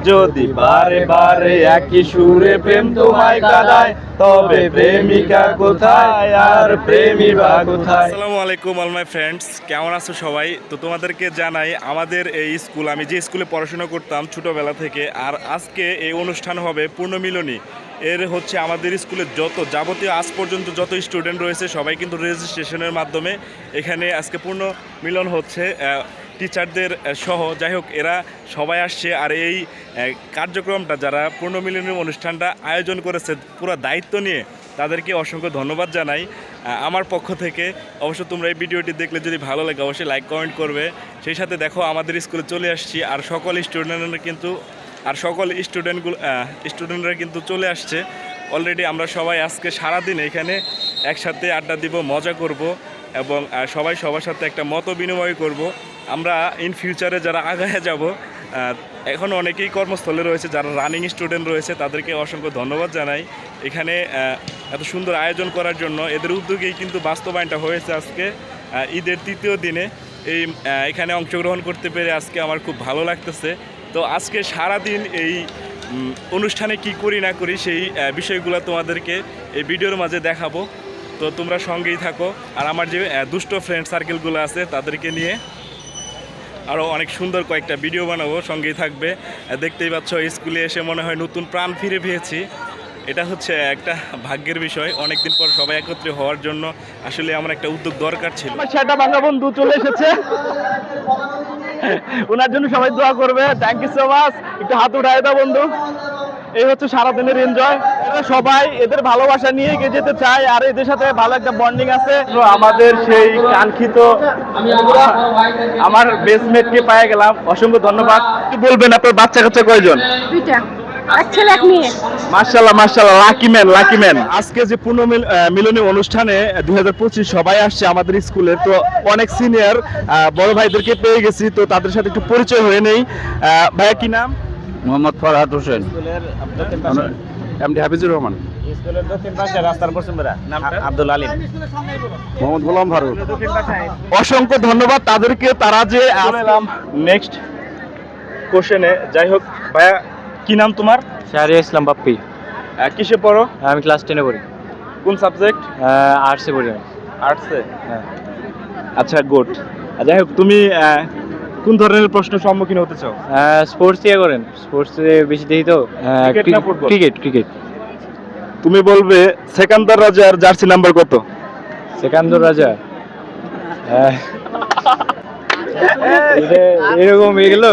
যদি বারে বারে একই সুরে প্রেম তোমায় কাঁদায়, তবে প্রেমিকা কোথায় আর প্রেমী বা কোথায়? আসসালামু আলাইকুম অল মাই ফ্রেন্ডস, কেমন আছো সবাই? তো তোমাদেরকে জানাই আমাদের এই স্কুল, আমি যে স্কুলে পড়াশোনা করতাম ছোটোবেলা থেকে, আর আজকে এই অনুষ্ঠান হবে পূর্ণমিলনী। এর হচ্ছে আমাদের স্কুলের যত যাবতীয় আজ পর্যন্ত যত স্টুডেন্ট রয়েছে সবাই কিন্তু রেজিস্ট্রেশনের মাধ্যমে এখানে আজকে পূর্ণ মিলন হচ্ছে টিচারদের সহ। যাই হোক, এরা সবাই আসছে, আর এই কার্যক্রমটা যারা পূর্ণমিলনের অনুষ্ঠানটা আয়োজন করেছে পুরো দায়িত্ব নিয়ে, তাদেরকে অসংখ্য ধন্যবাদ জানাই আমার পক্ষ থেকে। অবশ্য তোমরা এই ভিডিওটি দেখলে যদি ভালো লাগে অবশ্যই লাইক কমেন্ট করবে। সেই সাথে দেখো আমাদের স্কুলে চলে আসছি, আর সকল স্টুডেন্টরা কিন্তু চলে আসছে অলরেডি। আমরা সবাই আজকে সারাদিন এখানে একসাথে আড্ডা দিব, মজা করব, এবং সবাই সবার সাথে একটা মত বিনিময় করব। আমরা ইন ফিউচারে যারা আগায় যাব, এখন অনেকেই কর্মস্থলে রয়েছে, যারা রানিং স্টুডেন্ট রয়েছে তাদেরকে অসংখ্য ধন্যবাদ জানাই এখানে এত সুন্দর আয়োজন করার জন্য। এদের উদ্যোগেই কিন্তু বাস্তবায়নটা হয়েছে আজকে ঈদের তৃতীয় দিনে। এখানে অংশগ্রহণ করতে পেরে আজকে আমার খুব ভালো লাগতেছে। তো আজকে সারাদিন এই অনুষ্ঠানে কি করি না করি সেই বিষয়গুলো তোমাদেরকে এই ভিডিওর মাঝে দেখাবো। তো তোমরা সঙ্গেই থাকো, আর আমার যে দুষ্ট ফ্রেন্ড সার্কেলগুলো আছে তাদেরকে নিয়ে আরও অনেক সুন্দর কয়েকটা ভিডিও বানাবো, সঙ্গেই থাকবে। দেখতেই পাচ্ছ স্কুলে এসে মনে হয় নতুন প্রাণ ফিরে পেয়েছি। এটা হচ্ছে একটা ভাগ্যের বিষয়, অনেকদিন পর সবাই একত্রে হওয়ার জন্য আসলে আমার একটা উদ্যোগ দরকার ছিল। আমার সেটা ভাঙা বন্ধু চলে এসেছে, ওনার জন্য সবাই দোয়া করবে। Thank you so much. একটু হাত উঠায় দাও বন্ধু। এই হচ্ছে সারাদিনের এনজয়। এরা সবাই এদের ভালোবাসা নিয়ে এগিয়ে যেতে চায়, আর এদের সাথে ভালো একটা বন্ডিং আছে। তো আমাদের সেই কাঙ্ক্ষিত আমার বেস্টমেটকে পেয়ে গেলাম, অসংখ্য ধন্যবাদ। কি বলবেন, আপনার বাচ্চা কাচ্চা কয়জন? দুইটা, এক ছেলে এক মেয়ে। মাশাআল্লাহ মাশাআল্লাহ, লাকি ম্যান। আজকে যে মিলনী অনুষ্ঠানে 2025 সবাই আসছে আমাদের স্কুলের, তো অনেক সিনিয়র বড় ভাইদেরকে পেয়ে গেছি, তো তাদের সাথে একটু পরিচয় হয়ে নেই। ভাইয়া কি নাম? মোহাম্মদ ফরহাদ হোসেন, এমডি হাফিজুর রহমান, স্কুলের দক্ষিণ পাশে রাস্তার পশ্চিম পাড়া, নামটা আব্দুল আলিম। মোহাম্মদ গোলাম ফারুক। অসংখ্য ধন্যবাদ তাদেরকে, তারা যে আসলাম নেক্সট কোশ্চেনে। যাই হোক ভাইয়া, কি নাম তোমার? শাহরিয়া ইসলাম বাপ্পি। কিসে পড়ো? আমি ক্লাস 10-এ পড়ি। কোন সাবজেক্ট? আর্টসে পড়ি আমি। আর্টসে। হ্যাঁ। আচ্ছা, গুড। যাই হোক, তুমি কোন ধরনের প্রশ্নের সম্মুখীন হতে চাও? স্পোর্টস দিয়ে করেন, স্পোর্টসে বেশি দেখি তো। ক্রিকেট না ফুটবল? ক্রিকেট। তুমি বলবে সেকান্দার রাজার জার্সি নাম্বার কত? সেকান্দর রাজা এরকম এগুলো